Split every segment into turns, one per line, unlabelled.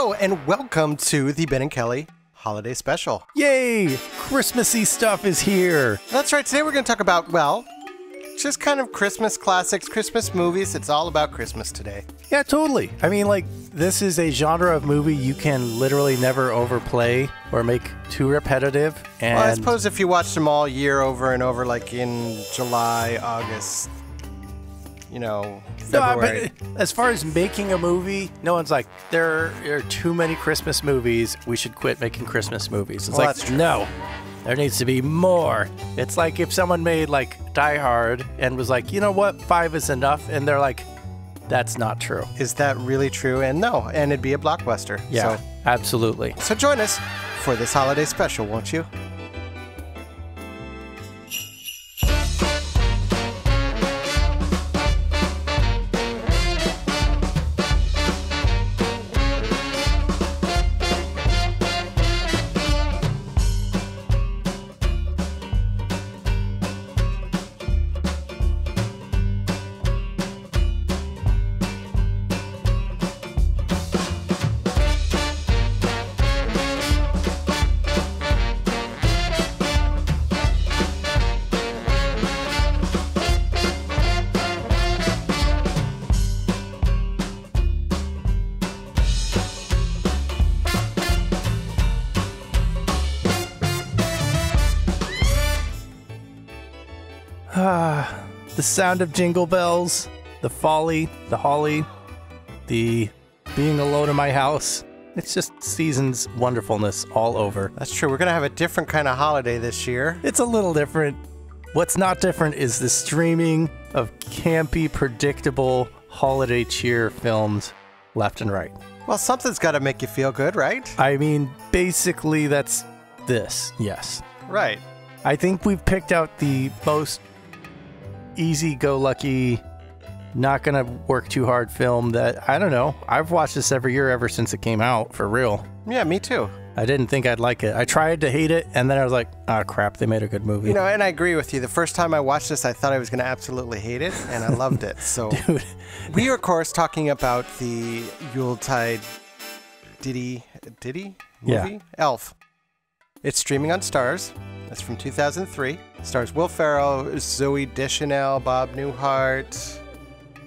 Hello and welcome to the Ben and Kelly Holiday Special.
Yay! Christmassy stuff is here.
That's right. Today we're going to talk about, well, just kind of Christmas classics, Christmas movies. It's all about Christmas today.
Yeah, totally. I mean, like, this is a genre of movie you can literally never overplay or make too repetitive. And
Well, I suppose if you watched them all year over and over, like in July, August, February.
No, but as far as making a movie, no one's like, there are too many Christmas movies. We should quit making Christmas movies. It's
Well,
like,
that's true.
no, there needs to be more. It's like if someone made like Die Hard and was like, you know what, 5 is enough. And they're like, that's not true.
Is that really true? And no, and it'd be a blockbuster.
Yeah, absolutely.
So join us for this holiday special, won't you?
The sound of jingle bells, the folly, the holly, the being alone in my house. It's just season's wonderfulness all over.
That's true. We're going to have a different kind of holiday this year.
It's a little different. What's not different is the streaming of campy, predictable holiday cheer films left and right.
Well, something's got to make you feel good, right?
I mean, basically that's this, yes.
Right.
I think we've picked out the most easy-go-lucky, not gonna work too hard film that, I don't know, I've watched this every year ever since it came out, for real.
Yeah, me too.
I didn't think I'd like it. I tried to hate it, and then I was like, oh crap, they made a good movie.
And I agree with you. The first time I watched this, I thought I was going to absolutely hate it, and I loved it. So,
Dude.
We are, of course, talking about the Yuletide Ditty movie?
Yeah.
Elf. It's streaming on Starz. It's from 2003. Stars Will Ferrell, Zoe Deschanel, Bob Newhart.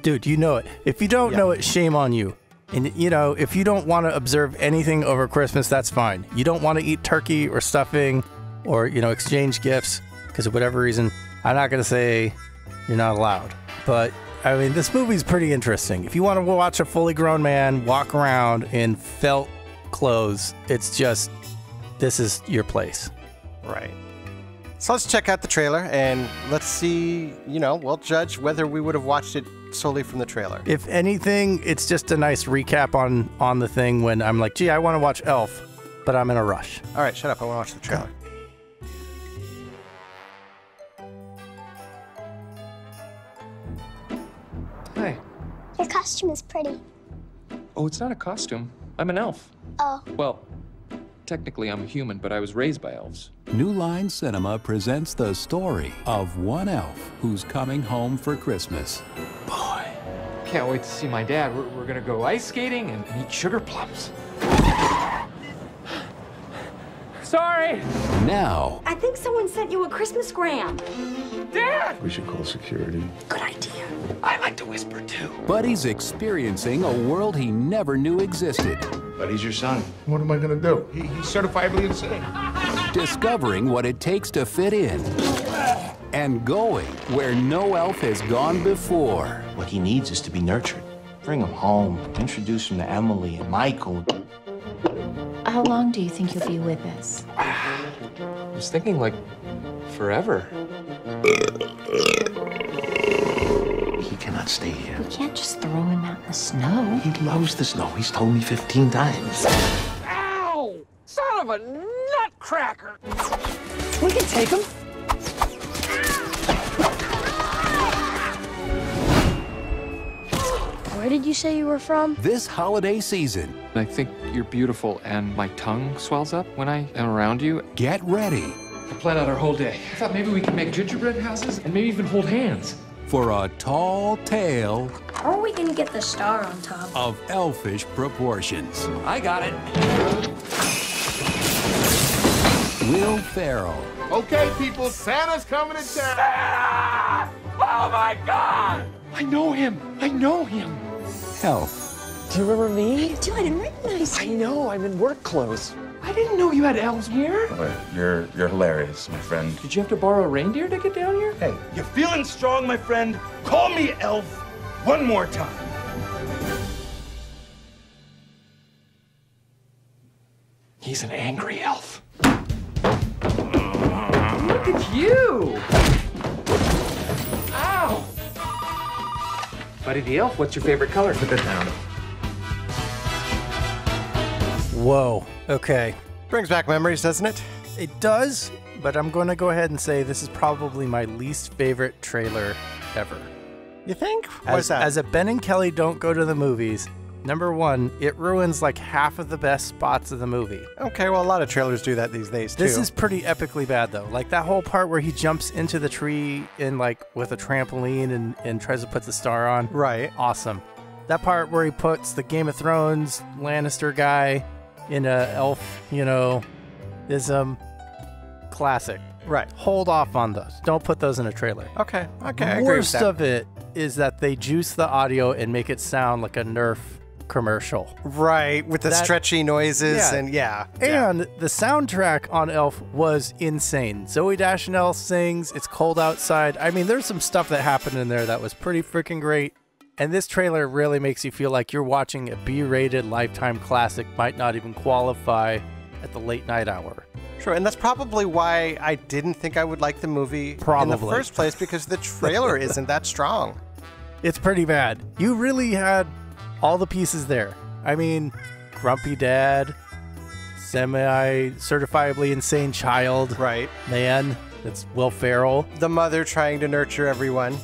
Dude, you know it. If you don't
Yeah.
know it, shame on you. And, if you don't want to observe anything over Christmas, that's fine. You don't want to eat turkey or stuffing or, exchange gifts because of whatever reason. I'm not going to say you're not allowed. But, I mean, this movie's pretty interesting. If you want to watch a fully grown man walk around in felt clothes, it's just, this is your place.
Right. So let's check out the trailer and let's see, we'll judge whether we would have watched it solely from the trailer.
If anything, it's just a nice recap on the thing when I'm like, gee, I want to watch Elf, but I'm in a rush.
All right, shut up. I want to watch the trailer.
Hi.
Your costume is pretty.
Oh, it's not a costume. I'm an elf.
Oh,
Well, technically I'm a human, but I was raised by elves.
New Line Cinema presents the story of one elf who's coming home for Christmas.
Boy. Can't wait to see my dad. We're gonna go ice skating and eat sugar plums. Sorry!
Now,
I think someone sent you a Christmasgram.
Dad!
We should call security.
Good idea.
I like to whisper too.
Buddy's experiencing a world he never knew existed,
But he's your son. What am I gonna do? He's certifiably insane.
discovering what it takes to fit in, and going where no elf has gone before.
What he needs is to be nurtured. Bring him home, introduce him to Emily and Michael.
How long do you think you'll be with us?
I was thinking, like, forever.
He cannot stay here.
You can't just throw him out in the snow.
He loves the snow. He's told me 15 times.
Ow! Son of a nutcracker!
We can take him.
where did you say you were from?
This holiday season,
I think you're beautiful, and my tongue swells up when I am around you.
get ready
I planned out our whole day. I thought maybe we could make gingerbread houses and maybe even hold hands.
for a tall tale
How are we gonna get the star on top?
of elfish proportions.
I got it.
Will Ferrell,
Okay, people, Santa's coming to town.
Oh my God! I know him. I know him.
Elf.
Do you remember me?
Dude, I didn't recognize
I
you.
know. I'm in work clothes. I didn't know you had elves here.
You're hilarious, my friend.
Did you have to borrow a reindeer to get down here?
Hey, you feeling strong, my friend? Call me Elf one more time.
He's an angry elf. Look at you! Ow! Buddy the Elf, what's your favorite color? Put that down.
Whoa. Okay.
Brings back memories, doesn't it?
It does, but I'm going to go ahead and say this is probably my least favorite trailer ever.
You think? What's that?
As a Ben and Kelly don't go to the movies, number one, it ruins like half of the best spots of the movie.
Okay, well, a lot of trailers do that these days, too.
This is pretty epically bad, though. Like that whole part where he jumps into the tree in like with a trampoline and tries to put the star on.
Right.
Awesome. That part where he puts the Game of Thrones Lannister guy in a elf, is classic.
Right.
Hold off on those. Don't put those in a trailer.
Okay, I agree with
Worst
that.
of it is that they juice the audio and make it sound like a Nerf commercial.
Right, with the stretchy noises and
And the soundtrack on Elf was insane. Zooey Deschanel sings, It's Cold Outside. I mean, there's some stuff that happened in there that was pretty freaking great. And this trailer really makes you feel like you're watching a B-rated Lifetime classic, might not even qualify at the late night hour.
Sure, and that's probably why I didn't think I would like the movie in the first place, because the trailer isn't that strong.
It's pretty bad. You really had all the pieces there. I mean, grumpy dad, semi-certifiably insane child.
Right.
Man, that's Will Ferrell.
The mother trying to nurture everyone.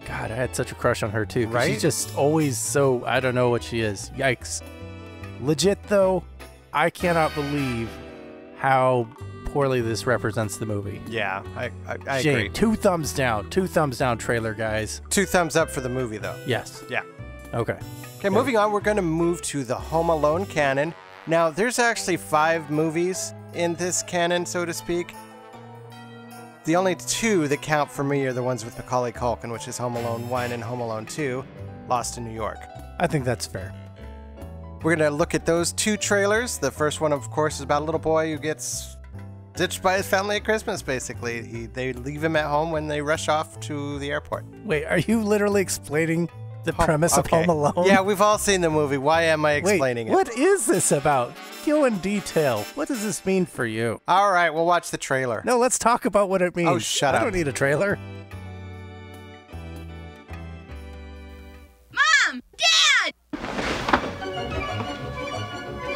God, I had such a crush on her too.
Right?
She's just always so, I don't know what she is. Yikes. Legit though, I cannot believe how poorly this represents the movie.
Yeah, I
Shame.
agree.
2 thumbs down. 2 thumbs down trailer, guys.
2 thumbs up for the movie, though.
Yes.
Yeah.
Okay.
Okay, moving on, we're going to move to the Home Alone canon. Now, there's actually 5 movies in this canon, so to speak. The only 2 that count for me are the ones with Macaulay Culkin, which is Home Alone 1 and Home Alone 2, Lost in New York.
I think that's fair.
We're going to look at those 2 trailers. The first one, of course, is about a little boy who gets ditched by his family at Christmas, basically. They leave him at home when they rush off to the airport.
Wait, are you literally explaining the premise of Home Alone?
Yeah, we've all seen the movie. Why am I explaining it?
What is this about? Go in detail. What does this mean for you?
All right, we'll watch the trailer.
No, let's talk about what it means.
Oh, shut up.
I don't need a trailer.
Mom! Dad!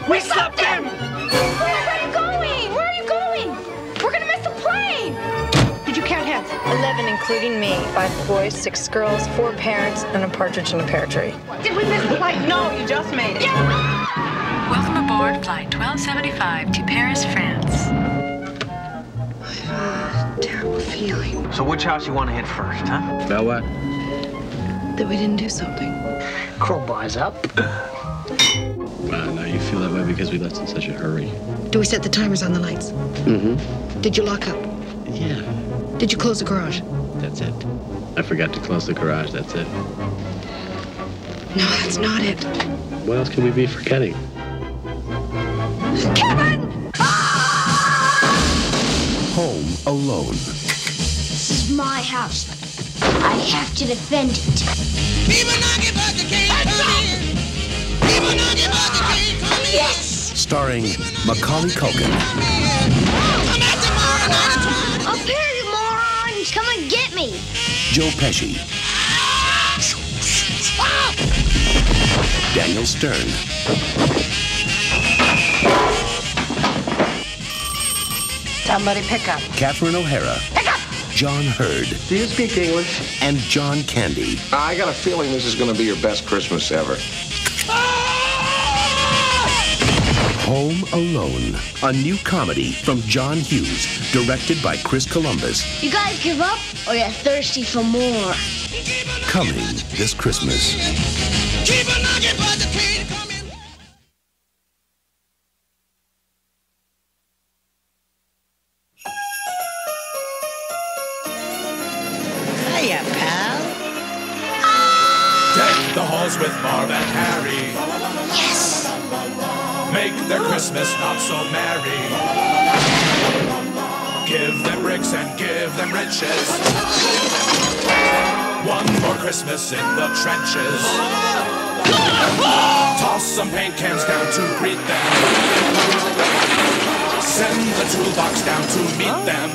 We stopped them!
Where are you going? Where are you going? We're gonna miss the plane! Did you count heads?
11, including me. 5 boys, 6 girls, 4 parents, and a partridge in a pear tree.
Did we miss the plane?
No, you just made it.
Welcome aboard Flight 1275 to Paris, France.
I have a terrible feeling.
So which house you want to hit first, huh?
About what?
That we didn't do something.
Crowbars up.
Now you feel that way because we left in such a hurry.
Do we set the timers on the lights?
Mm-hmm.
Did you lock up?
Yeah.
Did you close the garage?
That's it. I forgot to close the garage, that's it.
No, that's not it.
What else can we be forgetting?
Kevin!
Home Alone.
This is my house. I have to defend it. Yes!
Starring Macaulay Culkin,
Up here, you morons! Come and get me!
Joe Pesci, Daniel Stern,
Somebody pick up.
Catherine O'Hara, John Hurd,
Do you speak English?
and John Candy.
I got a feeling this is going to be your best Christmas ever.
Home Alone, a new comedy from John Hughes, directed by Chris Columbus.
You guys give up, or you're thirsty for more?
Coming this Christmas.
Hiya, pal.
Deck the halls with Marv and Harry.
Yes!
Make their Christmas not so merry. Give them bricks and give them riches. One more Christmas in the trenches. Toss some paint cans down to greet them. Send the toolbox down to meet them.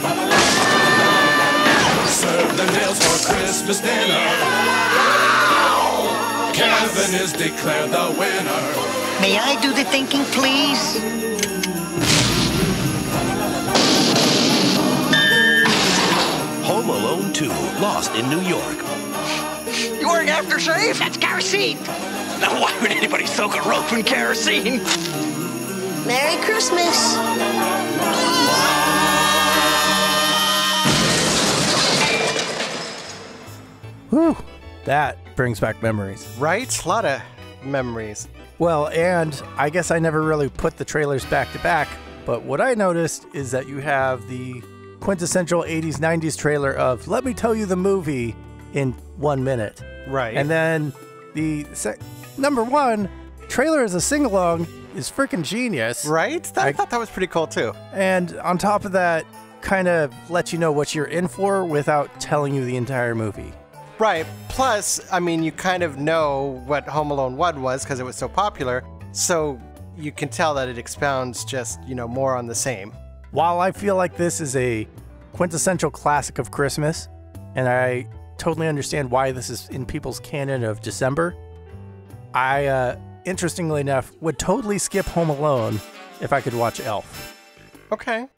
Serve them meals for Christmas dinner. Kevin is declared the winner.
May I do the thinking, please?
Home Alone 2, Lost in New York.
You weren't aftershave? That's kerosene. Now, why would anybody soak a rope in kerosene?
Merry Christmas.
Whew, that brings back memories.
Right? A lot of memories.
Well, and I guess I never really put the trailers back to back, but what I noticed is that you have the quintessential 80s, 90s trailer of Let Me Tell You the Movie in 1 minute.
Right.
And then the number one trailer as a sing-along is freaking genius.
Right? I thought that was pretty cool too.
And on top of that, kind of lets you know what you're in for without telling you the entire movie.
Right. Plus, I mean, you kind of know what Home Alone 1 was because it was so popular, so you can tell that it expounds just, more on the same.
While I feel like this is a quintessential classic of Christmas, and I totally understand why this is in people's canon of December, I, interestingly enough, would totally skip Home Alone if I could watch Elf.
Okay.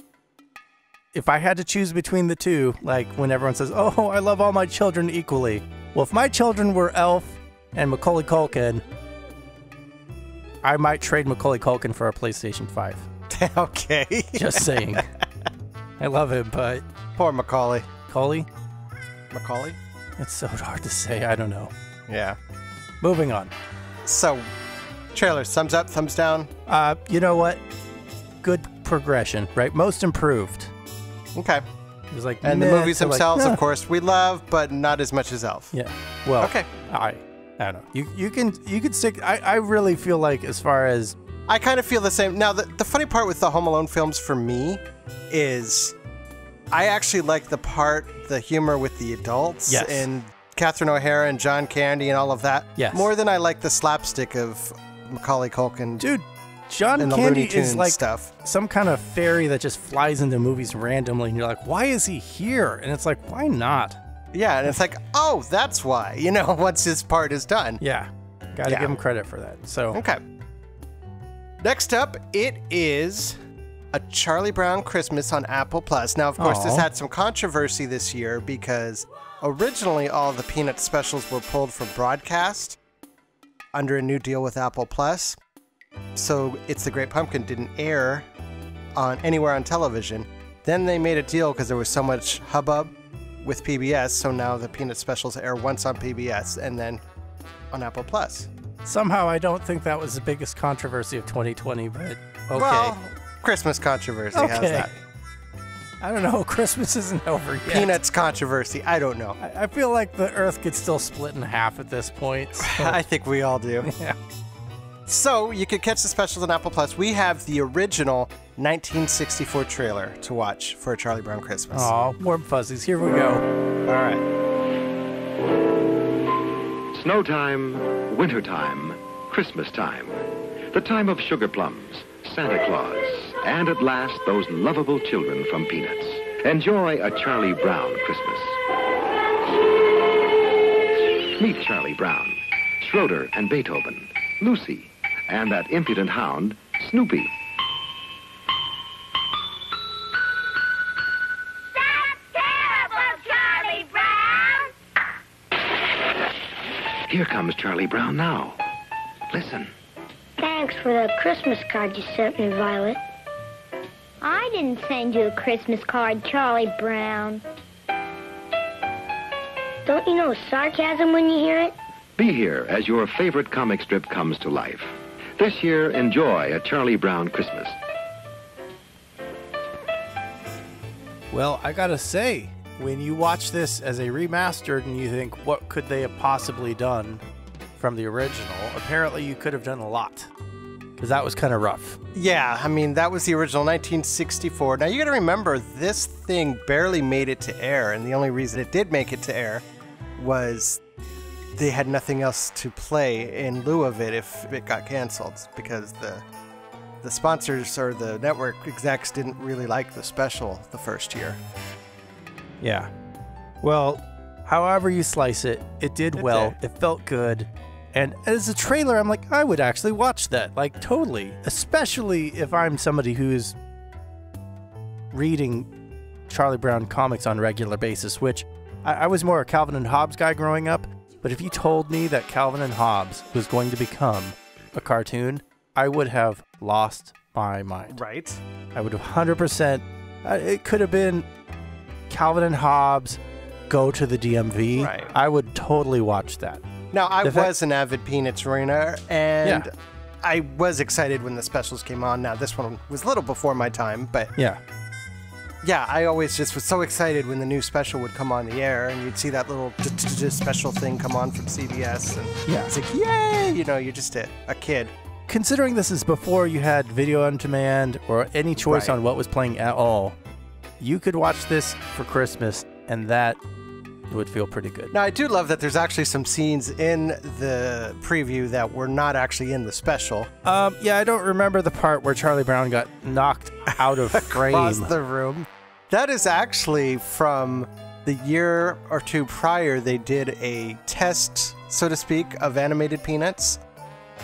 If I had to choose between the two, like when everyone says, oh, I love all my children equally. Well, if my children were Elf and Macaulay Culkin, I might trade Macaulay Culkin for a PlayStation 5.
Okay.
Just saying. I love him, but...
Poor Macaulay.
Macaulay?
Macaulay?
It's so hard to say. I don't know.
Yeah.
Moving on.
So, trailers, thumbs up, thumbs down?
You know what? Good progression, right? Most improved.
Okay.
It was like,
and the movies themselves, of course, we love, but not as much as Elf.
Yeah. Well,
okay.
I don't know. You can stick. I really feel like as far as
I kind of feel the same. Now, the funny part with the Home Alone films for me is I actually like the humor with the adults and Catherine O'Hara and John Candy and all of that more than I like the slapstick of Macaulay Culkin.
Dude, John Candy is like some kind of fairy that just flies into movies randomly, and you're like, why is he here? And it's like, why not?
Yeah, and it's like, oh, that's why. Once his part is done.
Yeah, gotta give him credit for that. So
okay. Next up, it is A Charlie Brown Christmas on Apple Plus. Now, of course, this had some controversy this year because originally all the Peanut specials were pulled from broadcast under a new deal with Apple Plus. So It's the Great Pumpkin didn't air anywhere on television. Then they made a deal because there was so much hubbub with PBS, so now the Peanut specials air once on PBS and then on Apple Plus.
Somehow I don't think that was the biggest controversy of 2020, but okay.
Well, Christmas controvery. How's that?
I don't know. Christmas isn't over yet.
Peanuts controversy. I don't know.
I feel like the Earth could still split in half at this point. So.
I think we all do.
Yeah.
So you could catch the specials on Apple Plus. We have the original 1964 trailer to watch for A Charlie Brown Christmas.
Aw, warm fuzzies. Here we go.
All right.
Snow time, winter time, Christmas time. The time of sugar plums, Santa Claus, and at last those lovable children from Peanuts. Enjoy A Charlie Brown Christmas. Meet Charlie Brown, Schroeder and Beethoven, Lucy, and that impudent hound, Snoopy. Here comes Charlie Brown now. Listen.
Thanks for the Christmas card you sent me, Violet. I didn't send you a Christmas card, Charlie Brown. Don't you know sarcasm when you hear it?
Be here as your favorite comic strip comes to life. This year, enjoy a Charlie Brown Christmas.
Well, I gotta say, when you watch this as a remastered and you think, what could they have possibly done from the original, apparently you could have done a lot. Because that was kind of rough.
Yeah, I mean, that was the original 1964. Now, you gotta remember, this thing barely made it to air, and the only reason it did make it to air was they had nothing else to play in lieu of it if it got canceled, because the sponsors or the network execs didn't really like the special the first year.
Yeah. Well, however you slice it, it did well. It felt good. And as a trailer, I'm like, I would actually watch that. Like, totally. Especially if I'm somebody who's reading Charlie Brown comics on a regular basis, which I was more a Calvin and Hobbes guy growing up. But if you told me that Calvin and Hobbes was going to become a cartoon, I would have lost my mind.
Right.
I would have 100%. It could have been Calvin and Hobbes go to the DMV.
Right.
I would totally watch that.
Now, I was an avid Peanuts reader, and
Yeah.
I was excited when the specials came on. Now, this one was a little before my time, but
Yeah.
yeah, I always just was so excited when the new special would come on the air, and you'd see that little special thing come on from CBS, and
Yeah.
it's like, yay! You know, you're just a kid.
Considering this is before you had video on demand or any choice
Right.
on what was playing at all, you could watch this for Christmas, and that would feel pretty good.
Now, I do love that there's actually some scenes in the preview that were not actually in the special.
Yeah, I don't remember the part where Charlie Brown got knocked out of frame.
Across the room. That is actually from the year or two prior. They did a test, so to speak, of animated Peanuts.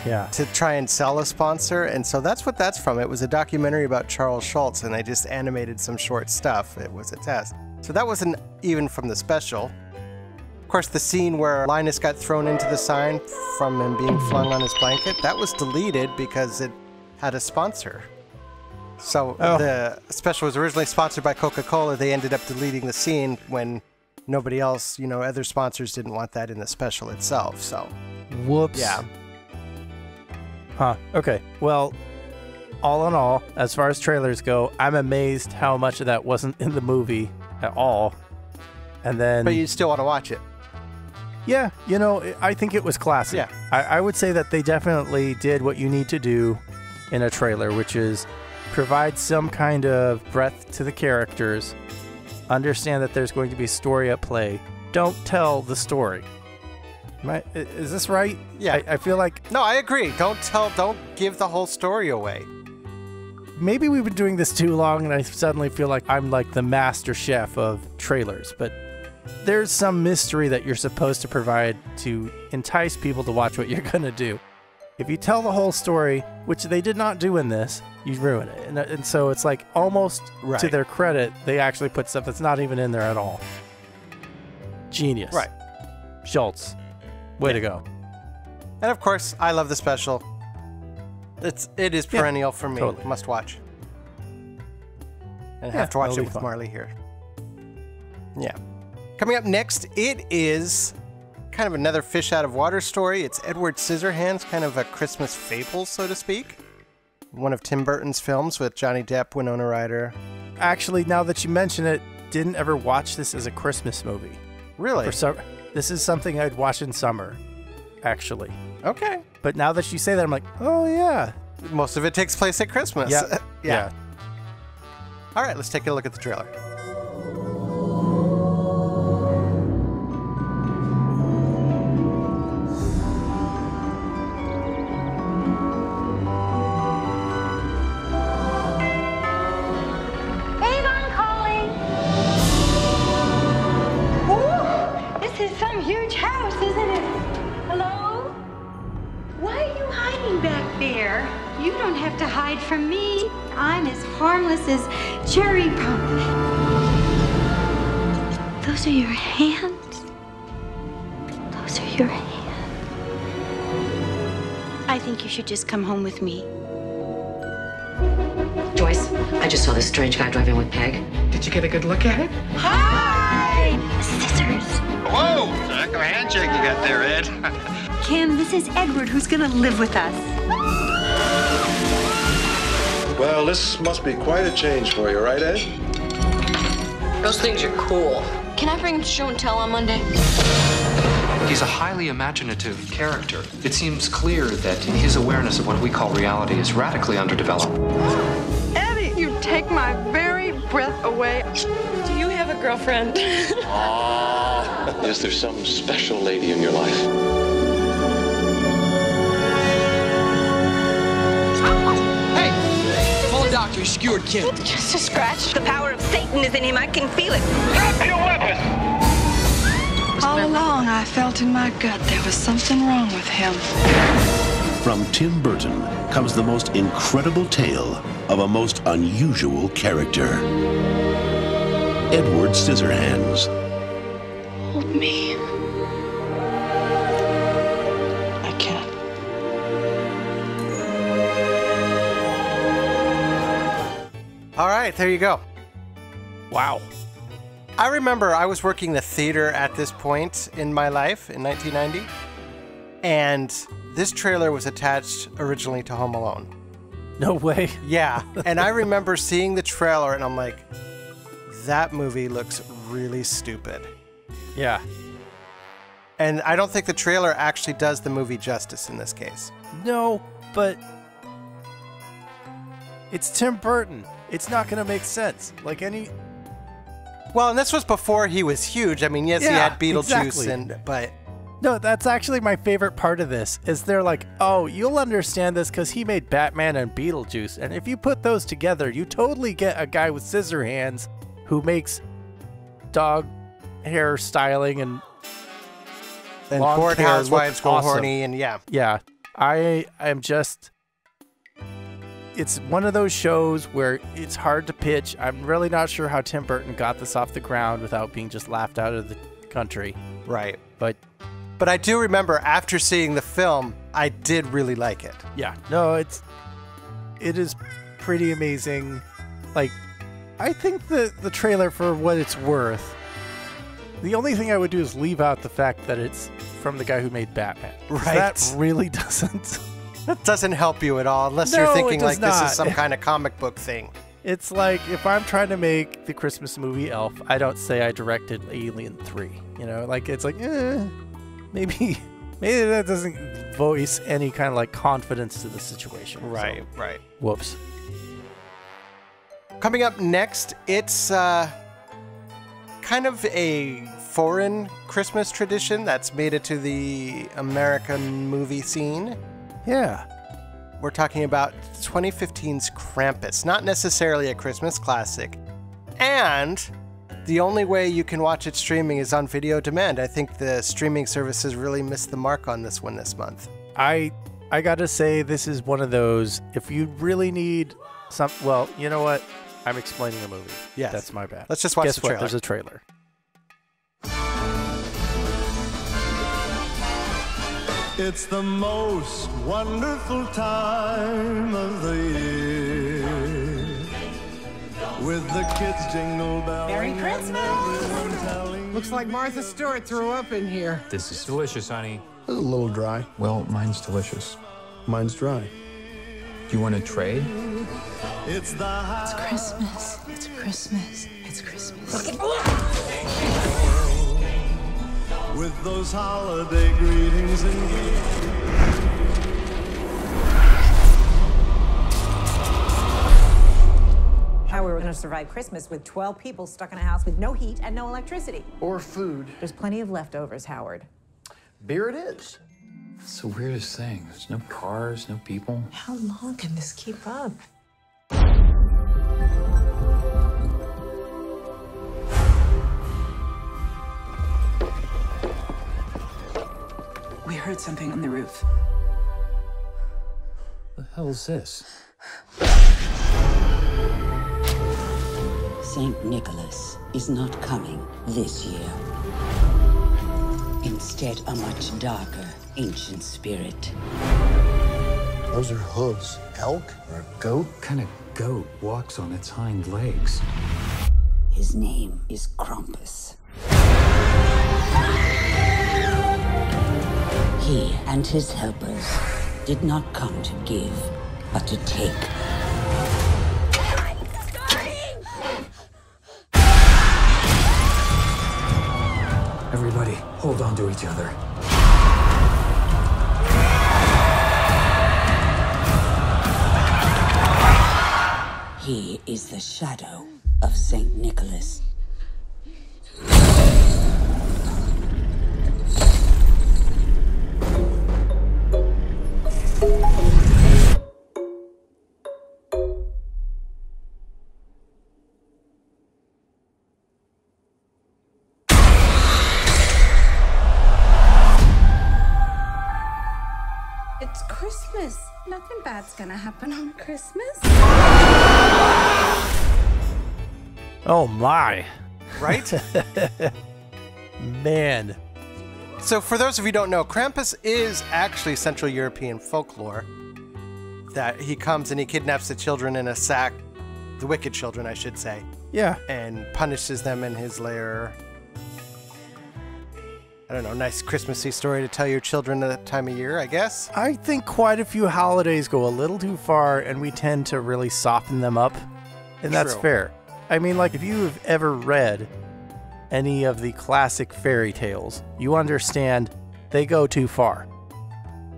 Yeah.
To try and sell a sponsor, and so that's what that's from. It was a documentary about Charles Schultz, and they just animated some short stuff. It was a test. So that wasn't even from the special. Of course, the scene where Linus got thrown into the sign from him being flung on his blanket, that was deleted because it had a sponsor. So the special was originally sponsored by Coca-Cola. They ended up deleting the scene when nobody else, you know, other sponsors didn't want that in the special itself. So,
Whoops.
yeah.
Huh. Okay. Well, all in all, as far as trailers go, I'm amazed how much of that wasn't in the movie at all. And then,
But you still want to watch it.
Yeah, you know, I think it was classy.
Yeah.
I would say that they definitely did what you need to do in a trailer, which is provide some kind of breadth to the characters, understand that there's going to be a story at play. Don't tell the story. Is this right?
Yeah.
I feel like...
No, I agree. Don't give the whole story away.
Maybe we've been doing this too long and I suddenly feel like I'm like the master chef of trailers, but there's some mystery that you're supposed to provide to entice people to watch what you're going to do. If you tell the whole story, which they did not do in this, you ruin it. And so it's like almost to their credit, they actually put stuff that's not even in there at all. Genius.
Right.
Schultz. Way to go.
And of course, I love the special. It is perennial for me.
Totally.
Must watch. And have to watch
it'll
it
be
with
fun.
Marley here. Yeah. Coming up next, it is kind of another fish out of water story. It's Edward Scissorhands, kind of a Christmas fable, so to speak. One of Tim Burton's films with Johnny Depp, Winona Ryder.
Actually, now that you mention it, didn't ever watch this as a Christmas movie.
Really?
This is something I'd watch in summer, actually.
Okay.
But now that you say that, I'm like, oh, yeah.
Most of it takes place at Christmas.
Yeah.
Yeah. All right, let's take a look at the trailer.
Avon calling. Ooh, this is some huge house, isn't it? Hello? Why are you hiding back there? You don't have to hide from me. I'm as harmless as cherry pump. Those are your hands. Those are your hands. I think you should just come home with me.
Joyce, I just saw this strange guy driving with Peg.
Did you get a good look at it?
Hi! played scissors.
Whoa! Heck of a handshake you got there, Ed.
Kim, this is Edward, who's gonna live with us.
Well, this must be quite a change for you, right, Ed?
Those things are cool.
Can I bring him to show and tell on Monday?
He's a highly imaginative character. It seems clear that his awareness of what we call reality is radically underdeveloped.
Eddie, you take my very breath away.
Do you have a girlfriend?
Is there some special lady in your life?
Hey, call a doctor. He skewered Kim.
Just a scratch. The power of Satan is in him. I can feel it.
Drop your weapon!
All along, I felt in my gut there was something wrong with him.
From Tim Burton comes the most incredible tale of a most unusual character. Edward Scissorhands.
Hold me. I can't.
All right, there you go.
Wow.
I remember I was working the theater at this point in my life in 1990, and this trailer was attached originally to Home Alone.
No way.
Yeah, and I remember seeing the trailer, and I'm like, that movie looks really stupid.
Yeah.
And I don't think the trailer actually does the movie justice in this case.
No, but it's Tim Burton. It's not going to make sense. Like any...
Well, and this was before he was huge. I mean, yes, he had Beetlejuice,
exactly.
but...
No, that's actually my favorite part of this, is they're like, oh, you'll understand this because he made Batman and Beetlejuice, and if you put those together, you totally get a guy with scissor hands who makes dog hair styling and
board hairs, wives go
awesome.
horny, and yeah.
Yeah, I am just... It's one of those shows where it's hard to pitch. I'm really not sure how Tim Burton got this off the ground without being just laughed out of the country.
Right.
But
I do remember after seeing the film, I did really like it.
Yeah. No, it is pretty amazing. Like, I think the trailer, for what it's worth, the only thing I would do is leave out the fact that it's from the guy who made Batman.
Right.
That really doesn't...
That doesn't help you at all, unless you're thinking like this is some kind of comic book thing.
It's like, if I'm trying to make the Christmas movie Elf, I don't say I directed Alien 3. You know, like, it's like, maybe that doesn't voice any kind of like confidence to the situation.
Right,
so,
right.
Whoops.
Coming up next, it's kind of a foreign Christmas tradition that's made it to the American movie scene.
Yeah.
We're talking about 2015's Krampus, not necessarily a Christmas classic. And the only way you can watch it streaming is on video demand. I think the streaming services really missed the mark on this one this month.
I gotta say, this is one of those, if you really need some, well, you know what? I'm explaining a movie.
Yes.
That's my bad.
Let's just watch the trailer.
Guess what? There's a trailer.
It's the most wonderful time of the year, with the kids jingle belling.
Merry Christmas!
Looks like Martha Stewart threw up in here.
This is delicious, honey.
It's a little dry.
Well, mine's delicious.
Mine's dry.
Do you want to trade?
It's Christmas. It's Christmas. It's Christmas.
With those holiday greetings and gifts.
How we were going to survive Christmas with 12 people stuck in a house with no heat and no electricity.
Or food.
There's plenty of leftovers, Howard.
Beer it is.
That's the weirdest thing. There's no cars, no people.
How long can this keep up?
We heard something on the roof.
The hell's this?
St. Nicholas is not coming this year. Instead, a much darker, ancient spirit.
Those are hooves. Elk or a goat?
What kind of goat walks on its hind legs?
His name is Krampus. He and his helpers did not come to give, but to take.
Everybody, hold on to each other.
He is the shadow of St. Nicholas.
It's Christmas. Nothing bad's gonna happen on Christmas.
Oh my.
Right?
Man.
So for those of you who don't know, Krampus is actually Central European folklore. That he comes and he kidnaps the children in a sack, the wicked children, I should say.
Yeah.
And punishes them in his lair. I don't know, nice Christmassy story to tell your children at that time of year, I guess.
I think quite a few holidays go a little too far, and we tend to really soften them up. And that's
True.
fair. I mean, like, if you have ever read any of the classic fairy tales, you understand they go too far.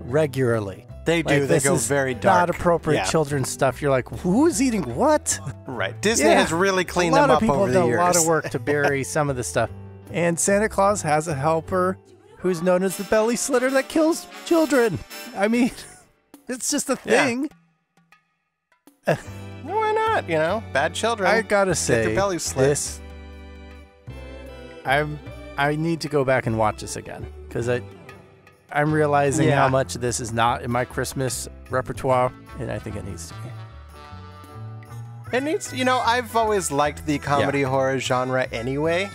Regularly.
They do.
Like,
They
this
go
is
very dark.
not appropriate
Yeah.
children's stuff. You're like, who's eating what?
Right. Disney has really cleaned them up over the years.
A lot of people have done a lot of work to bury some of the stuff. And Santa Claus has a helper who's known as the belly slitter that kills children. I mean, it's just a thing.
Why not? You know, bad children.
I gotta
get
say,
their belly slit.
this. I need to go back and watch this again because I'm realizing
Yeah.
how much this is not in my Christmas repertoire, and I think it needs to be.
It needs, you know, I've always liked the comedy horror genre anyway.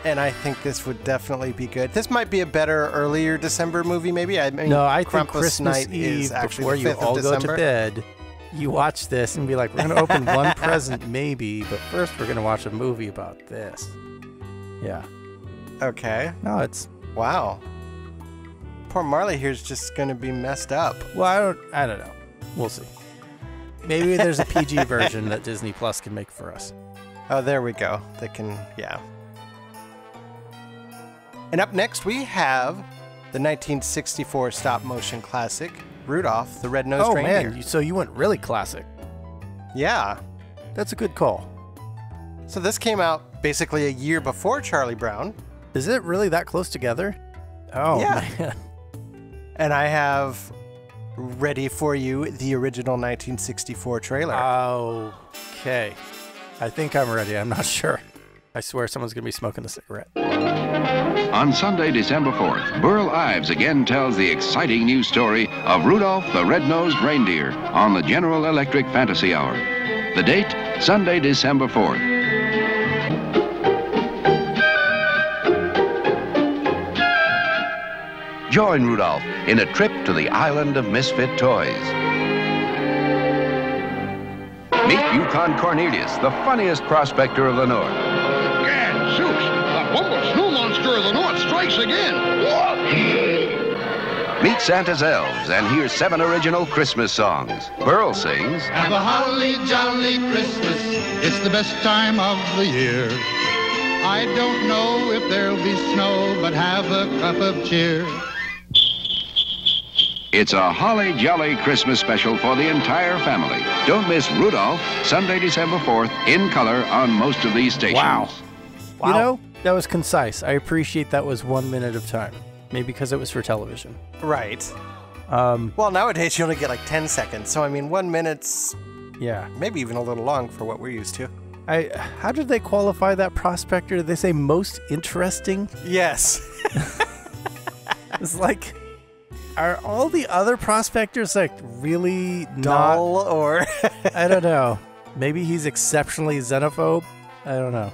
And I think this would definitely be good. This might be a better earlier December movie, maybe. I mean,
No, I think
Krampus
Christmas
Night is
Eve,
actually
before
the
you
5th
all
of
go to
December.
bed, you watch this and be like, we're going to open one present maybe, but first we're going to watch a movie about this. Yeah.
Okay.
No, it's...
Wow. Poor Marley here's just going to be messed up.
Well, I don't know. We'll see. Maybe there's a PG version that Disney Plus can make for us.
Oh, there we go. They can, yeah. And up next, we have the 1964 stop-motion classic, Rudolph the Red-Nosed Reindeer.
Oh, man. So you went really classic.
Yeah.
That's a good call.
So this came out basically a year before Charlie Brown.
Is it really that close together? Oh,
Yeah.
man.
And I have ready for you the original 1964 trailer.
Okay. I think I'm ready. I'm not sure. I swear someone's going to be smoking a cigarette.
On Sunday, December 4th, Burl Ives again tells the exciting news story of Rudolph the Red-Nosed Reindeer on the General Electric Fantasy Hour. The date, Sunday, December 4th. Join Rudolph in a trip to the island of misfit toys. Meet Yukon Cornelius, the funniest prospector of the North.
Gadzooks, the humble snow monster of the North strikes again.
Meet Santa's elves and hear 7 original Christmas songs. Burl sings,
Have a holly jolly Christmas. It's the best time of the year. I don't know if there'll be snow, but have a cup of cheer.
it's a holly jolly Christmas special for the entire family. Don't miss Rudolph, Sunday, December 4th, in color on most of these stations.
Wow. You know, that was concise. I appreciate that was 1 minute of time. Maybe because it was for television.
Right. Well, nowadays you only get like 10 seconds. So, I mean, 1 minute's maybe even a little long for what we're used to.
How did they qualify that prospector? Did they say most interesting?
Yes.
It's like, are all the other prospectors like really
dull or
I don't know. Maybe he's exceptionally xenophobe. I don't know.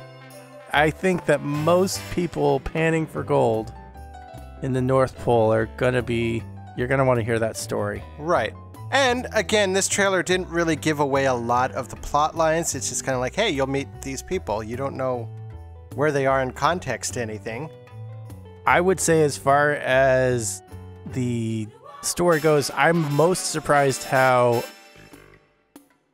I think that most people panning for gold in the North Pole are gonna be. You're gonna want to hear that story.
Right. And again, this trailer didn't really give away a lot of the plot lines. It's just kind of like, hey, you'll meet these people. You don't know where they are in context to anything.
I would say as far as the story goes, I'm most surprised how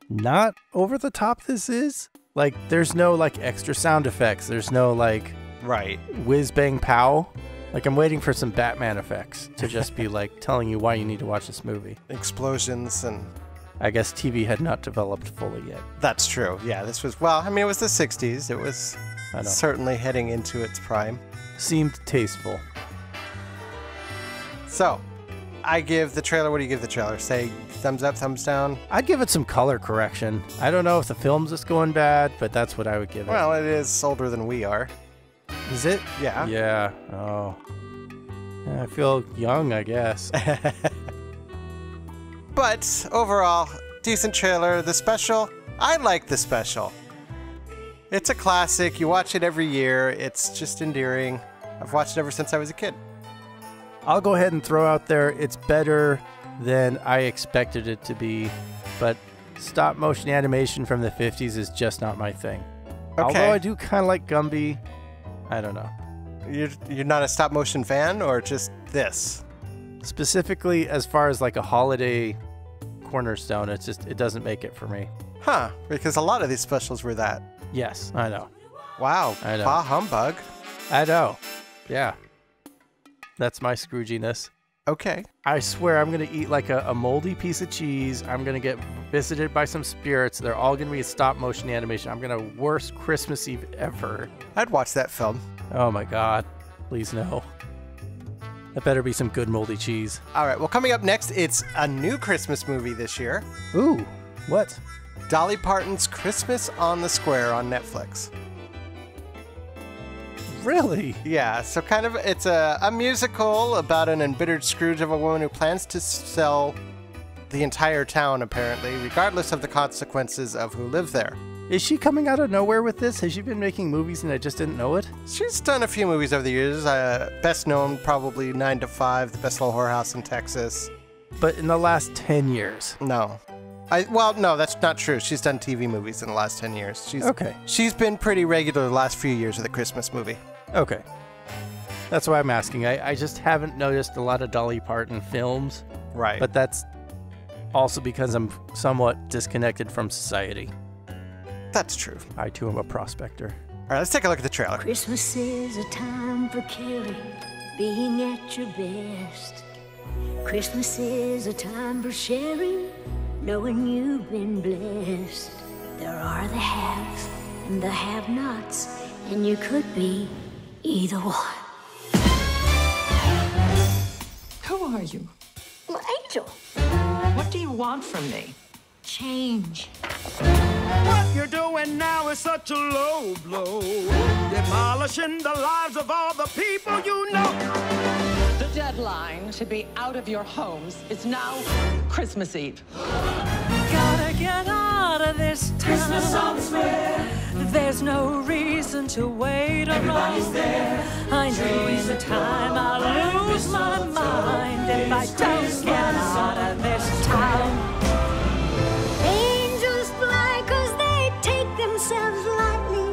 not over the top this is. Like, there's no, like, extra sound effects. There's no, like,
right,
whiz bang pow. Like, I'm waiting for some Batman effects to just be, like, telling you why you need to watch this movie.
Explosions and...
I guess TV had not developed fully yet.
That's true. Yeah, this was, well, I mean, it was the 60s. It was certainly heading into its prime.
Seemed tasteful.
So, I give the trailer, what do you give the trailer? Say thumbs up, thumbs down?
I'd give it some color correction. I don't know if the film's just going bad, but that's what I would give it.
Well, it is older than we are.
Is it?
Yeah.
Yeah. Oh. Yeah, I feel young, I guess.
But overall, decent trailer. The special, I like the special. It's a classic. You watch it every year. It's just endearing. I've watched it ever since I was a kid.
I'll go ahead and throw out there, it's better than I expected it to be, but stop motion animation from the 50s is just not my thing.
Okay.
Although I do kind of like Gumby. I don't know.
You're not a stop motion fan, or just this?
Specifically, as far as like a holiday cornerstone, it doesn't make it for me.
Huh, because a lot of these specials were that.
Yes, I know.
Wow,
I know.
Bah humbug.
I know. Yeah. That's my Scrooginess.
Okay.
I swear I'm going to eat like a moldy piece of cheese. I'm going to get visited by some spirits. They're all going to be a stop motion animation. I'm going to worst Christmas Eve ever.
I'd watch that film.
Oh my God. Please no. That better be some good moldy cheese.
All right, well, coming up next, it's a new Christmas movie this year.
Ooh, what?
Dolly Parton's Christmas on the Square on Netflix.
Really?
Yeah, so kind of, it's a musical about an embittered Scrooge of a woman who plans to sell the entire town, apparently, regardless of the consequences of who live there.
Is she coming out of nowhere with this? Has she been making movies and I just didn't know it?
She's done a few movies over the years. Best known, probably 9 to 5, The Best Little Whorehouse in Texas.
But in the last 10 years?
No. Well, no, that's not true. She's done TV movies in the last 10 years.
Okay.
She's been pretty regular the last few years with a Christmas movie.
Okay. That's why I'm asking. I just haven't noticed a lot of Dolly Parton films.
Right.
But that's also because I'm somewhat disconnected from society.
That's true.
I, too, am a prospector.
All right, let's take a look at the trailer.
Christmas is a time for caring, being at your best. Christmas is a time for sharing, knowing you've been blessed. There are the haves and the have-nots, and you could be either one.
Who are you?
Well, Angel.
What do you want from me?
Change.
What you're doing now is such a low blow, demolishing the lives of all the people you know.
The deadline to be out of your homes is now Christmas Eve.
Gotta get out of this town. Christmas on the square. There's no reason to wait around.
Everybody's there.
I know in time I'll lose my mind if I don't get out of this town.
Angels fly 'cause they take themselves lightly.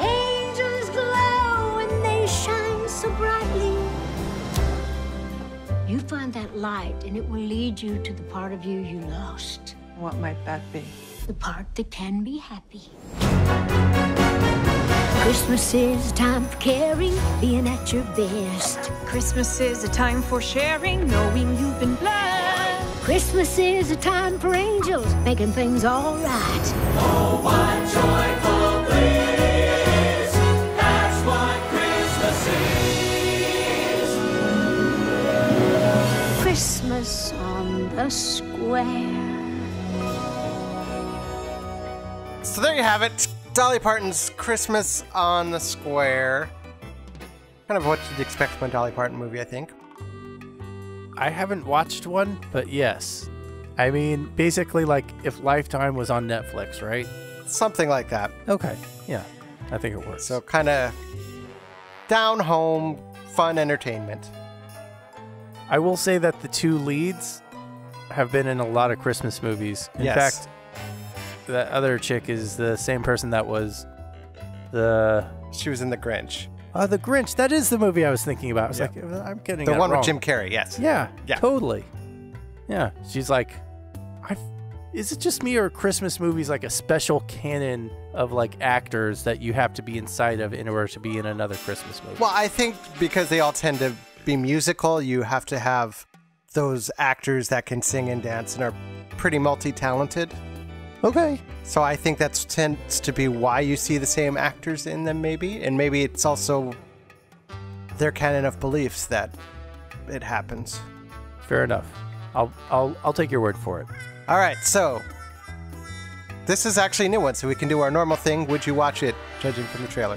Angels glow and they shine so brightly. You find that light and it will lead you to the part of you lost.
What might that be?
The part that can be happy. Christmas is a time for caring, being at your best.
Christmas is a time for sharing, knowing you've been blessed.
Christmas is a time for angels, making things all right.
Oh, what joyful bliss, that's what Christmas is.
Christmas on the Square.
So there you have it. Dolly Parton's Christmas on the Square. Kind of what you'd expect from a Dolly Parton movie, I think.
I haven't watched one, but yes. I mean, basically like if Lifetime was on Netflix, right?
Something like that.
Okay, yeah. I think it works.
So kind of down-home, fun entertainment.
I will say that the two leads have been in a lot of Christmas movies. In
Yes.
fact, that other chick is the same person that was
She was in The Grinch.
The Grinch. That is the movie I was thinking about. I was like, I'm getting
the
that
one
wrong.
with Jim Carrey. Yes.
Yeah. Totally. Yeah. She's like, is it just me or Christmas movies like a special canon of like actors that you have to be inside of in order to be in another Christmas movie?
Well, I think because they all tend to be musical, you have to have those actors that can sing and dance and are pretty multi-talented.
Okay.
So I think that tends to be why you see the same actors in them, maybe. And maybe it's also their canon of beliefs that it happens.
Fair enough. I'll take your word for it.
All right, so this is actually a new one, so we can do our normal thing. Would you watch it, judging from the trailer?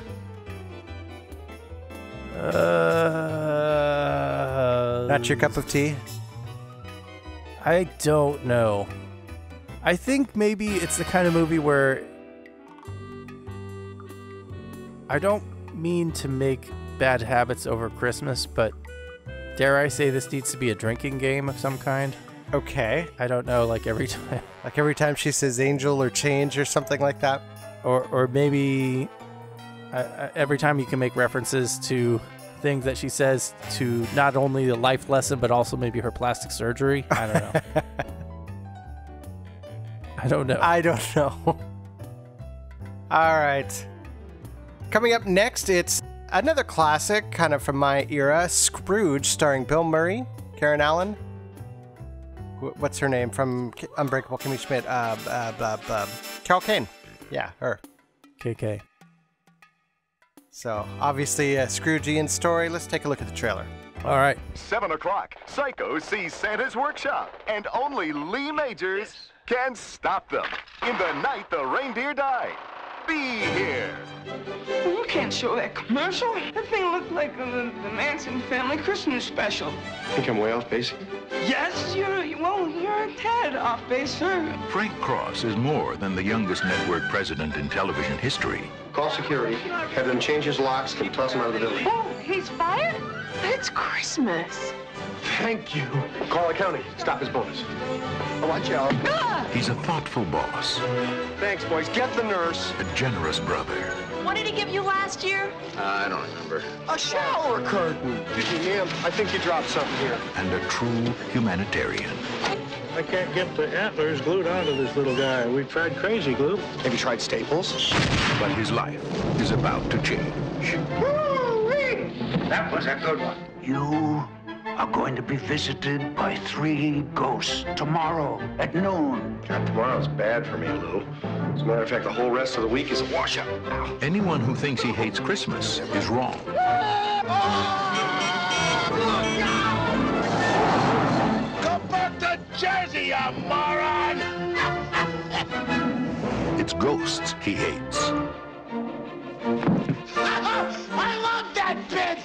Not your cup of tea?
I don't know. I think maybe it's the kind of movie where I don't mean to make bad habits over Christmas, but dare I say this needs to be a drinking game of some kind?
Okay.
I don't know, like every time.
Like every time she says angel or change or something like that?
Or maybe every time you can make references to things that she says to not only the life lesson, but also maybe her plastic surgery. I don't know.
I don't know. All right. Coming up next, it's another classic, kind of from my era, Scrooged, starring Bill Murray, Karen Allen. What's her name from Unbreakable Kimmy Schmidt? Carol Kane. Yeah, her.
KK.
So, obviously, a Scroogian story. Let's take a look at the trailer.
All right.
7 o'clock, Psycho sees Santa's workshop, and only Lee Majors can stop them. In the night the reindeer died. Be here.
Well, you can't show that commercial. That thing looked like the Manson family Christmas special.
Think I'm way off base?
Yes, you're a tad off base, sir.
Frank Cross is more than the youngest network president in television history.
Call security, have them change his locks, and toss him out of the building.
Oh, he's fired? It's Christmas.
Thank you. Call accounting. Stop his bonus. Oh, watch out.
He's a thoughtful boss.
Thanks, boys. Get the nurse.
A generous brother.
What did he give you last year?
I don't remember. A shower curtain. Ma'am, I think you dropped something here.
And a true humanitarian.
I can't get the antlers glued onto this little guy. We've tried crazy glue.
Have you tried Staples?
But his life is about to change.
Woo-wee! That was a good one. You are going to be visited by 3 ghosts tomorrow at noon.
God, tomorrow's bad for me, Lou. As a matter of fact, the whole rest of the week is a washout. Ow.
Anyone who thinks he hates Christmas is wrong.
Go back to Jersey, you moron!
It's ghosts he hates.
I love that bit!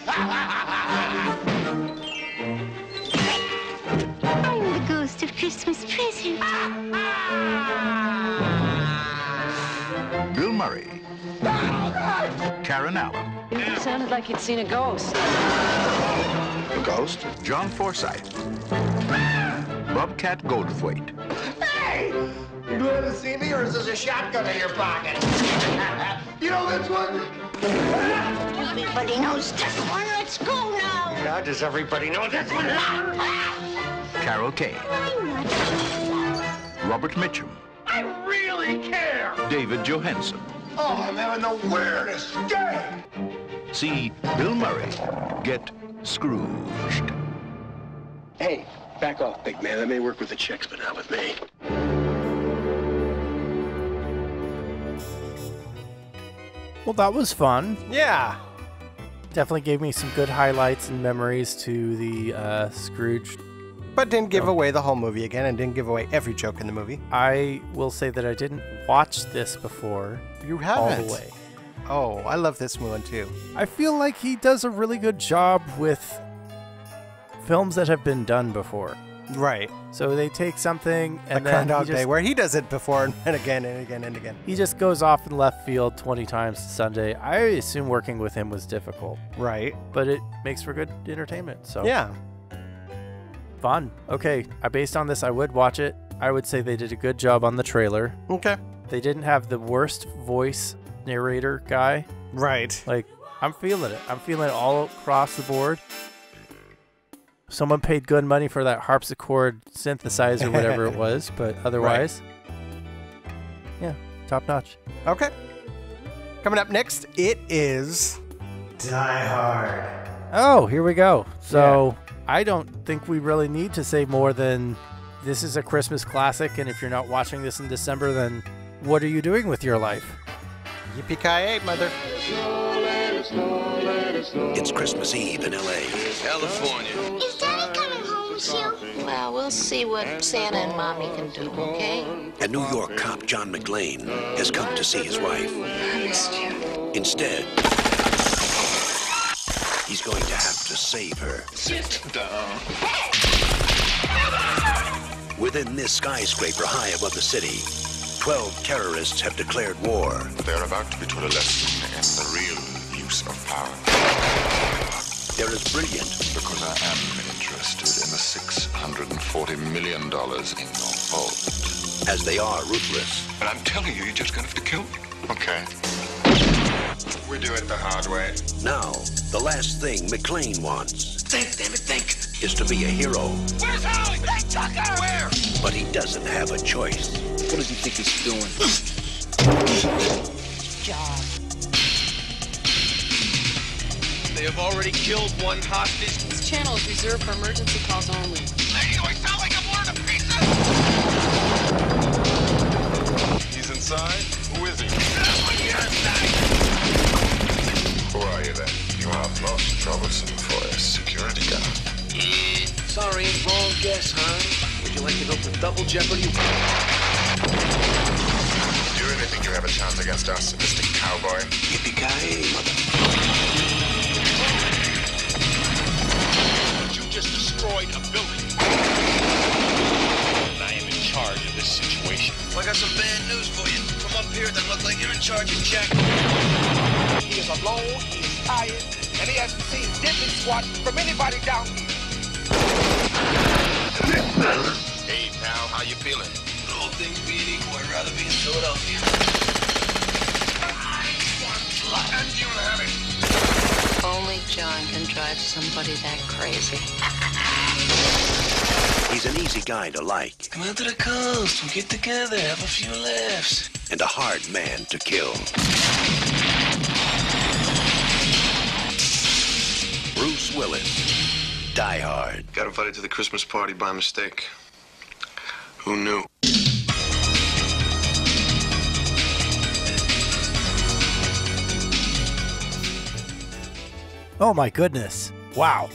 I'm the ghost of Christmas present.
Bill Murray. Karen Allen.
It sounded like you'd seen a ghost.
A ghost? John Forsythe. Bobcat Goldthwait.
Hey! You glad to see me, or is this a shotgun in your pocket? You know this one?
Everybody knows this one. Let's go now.
Now, does everybody know this one?
Carol Kane. Robert Mitchum.
I really care!
David Johansen.
Oh, I'm having the weirdest day!
See Bill Murray get Scrooged.
Hey, back off, big man. That may work with the chicks, but not with me.
Well, that was fun.
Yeah.
Definitely gave me some good highlights and memories to the Scrooge.
But didn't give away the whole movie again, and didn't give away every joke in the movie.
I will say that I didn't watch this before.
You haven't?
All the way.
Oh, I love this one too.
I feel like he does a really good job with films that have been done before.
Right.
So they take something and
like
then
Groundhog Day, where he does it before and again and again and again.
He just goes off in left field 20 times Sunday. I assume working with him was difficult.
Right.
But it makes for good entertainment. So
yeah.
Fun. Okay. Based on this, I would watch it. I would say they did a good job on the trailer.
Okay.
They didn't have the worst voice narrator guy.
Right.
Like, I'm feeling it. I'm feeling it all across the board. Someone paid good money for that harpsichord synthesizer, whatever it was, but otherwise, yeah, top notch.
Okay. Coming up next, it is Die Hard.
Oh, here we go. So I don't think we really need to say more than this is a Christmas classic, and if you're not watching this in December, then what are you doing with your life?
Yippee-ki-yay, mother.
It's Christmas Eve in L.A.
California.
Is Daddy coming home soon?
Well, we'll see what Santa and Mommy can do, okay?
And New York cop John McClane has come to see his wife.
I missed you.
Instead, he's going to have to save her.
Sit down.
Within this skyscraper high above the city, 12 terrorists have declared war.
They're about to be taught a lesson in the real use of power.
They're as brilliant
because I am interested in the $640 million in your vault.
As they are ruthless.
And I'm telling you, you're just going to have to kill me. Okay. We do it the hard way.
Now, the last thing McClane wants.
Think, damn it, think.
Is to be a hero.
Where's Holly? Hey, Tucker! Where?
But he doesn't have a choice.
What does he think he's doing?
Job.
They have already killed one hostage.
This channel is reserved for emergency calls only.
Lady, do I sound like I'm ordering a pizza? He's inside? Who is he? Who are you then? You are most troublesome for a security guard.
Sorry, wrong guess, hon. Would you like to go for double jeopardy?
Do you really think you have a chance against us, Mr. Cowboy?
Yippee-ki-yay, mother.
You just destroyed a building. I am in charge of this situation.
Well, I got some bad news for you. From up here, that look like you're in charge of Jack.
He is alone, he is tired, and he hasn't seen dipping squat from anybody down here.
Hey, pal, how you feeling?
All things being equal, I'd rather be in Philadelphia.
And you have it.
Only John can drive somebody that crazy.
He's an easy guy to like.
Come out to the coast, we'll get together, have a few laughs.
And a hard man to kill. Bruce Willis. Die Hard.
Got invited to the Christmas party by mistake. Who knew?
Oh my goodness. Wow.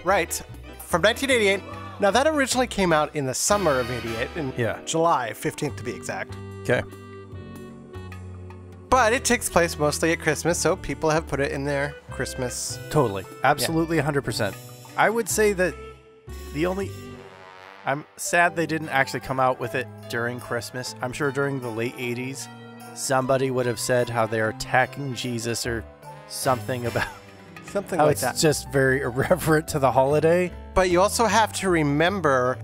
Right. From 1988. Now, that originally came out in the summer of 88, in July 15th to be exact.
Okay.
But it takes place mostly at Christmas, so people have put it in their Christmas.
Totally. Absolutely 100%. I would say that I'm sad they didn't actually come out with it during Christmas. I'm sure during the late 80s, somebody would have said how they're attacking Jesus or something about
something
how
like
it's
that.
just very irreverent to the holiday.
But you also have to remember,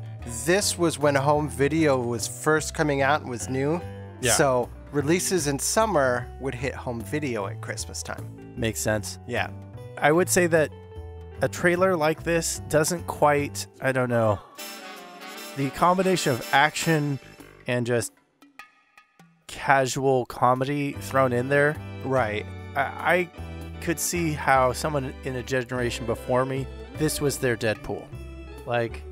this was when home video was first coming out and was new.
Yeah.
So releases in summer would hit home video at Christmas time.
Makes sense.
Yeah.
I would say that a trailer like this doesn't quite, I don't know, the combination of action and just casual comedy thrown in there.
Right.
I could see how someone in a generation before me, this was their Deadpool. Like,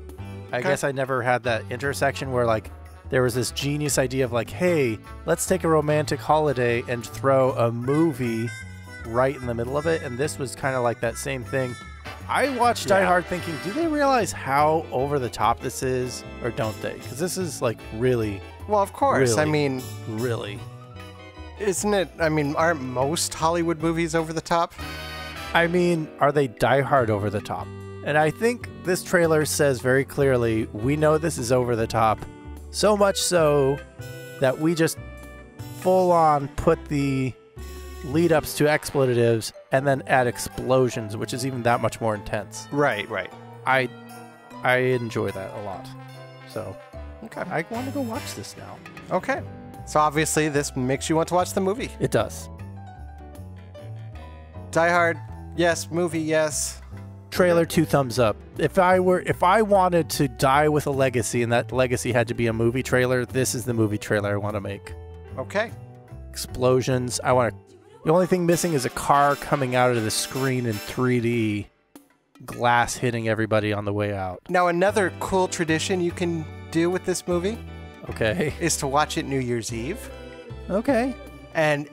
I guess I never had that intersection where, like, there was this genius idea of, like, hey, let's take a romantic holiday and throw a movie right in the middle of it. And this was kind of like that same thing. I watched Die Hard thinking, do they realize how over the top this is, or don't they? Because this is, like, really...
Well, of course.
Really,
I mean...
Really.
Isn't it? I mean, aren't most Hollywood movies over the top?
I mean, are they Die Hard over the top? And I think this trailer says very clearly, we know this is over the top. So much so that we just full on put the lead ups to expletives and then add explosions, which is even that much more intense.
Right, right.
I enjoy that a lot. So, okay, I want to go watch this now.
Okay. So obviously this makes you want to watch the movie.
It does.
Die Hard, yes. Movie, yes.
Trailer, 2 thumbs up. If I wanted to die with a legacy and that legacy had to be a movie trailer, this is the movie trailer I want to make.
Okay.
Explosions. The only thing missing is a car coming out of the screen in 3D, glass hitting everybody on the way out.
Now, another cool tradition you can do with this movie, is to watch it New Year's Eve.
Okay.
And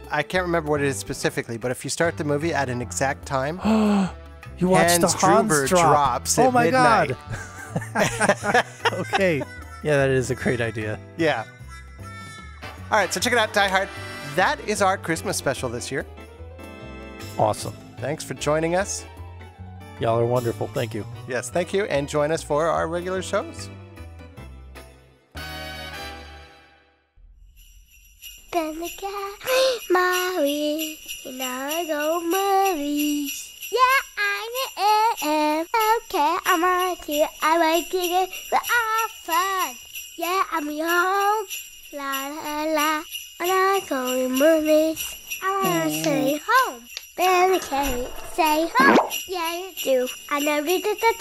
I can't remember what it is specifically, but if you start the movie at an exact time,
you watch the Hans
drops
oh
at
my
midnight.
God. Okay. Yeah, that is a great idea.
Yeah. All right, so check it out, Die Hard. That is our Christmas special this year.
Awesome.
Thanks for joining us.
Y'all are wonderful. Thank you.
Yes, thank you. And join us for our regular shows.
Then the cat, Mary, and I go Murray. Yeah, I am. Okay, I'm on to. I like it. We're all fun. Yeah, I'm home. La la la. And I go Murray's. I want to say home. Then the cat say home. Yeah, you do. I know you did the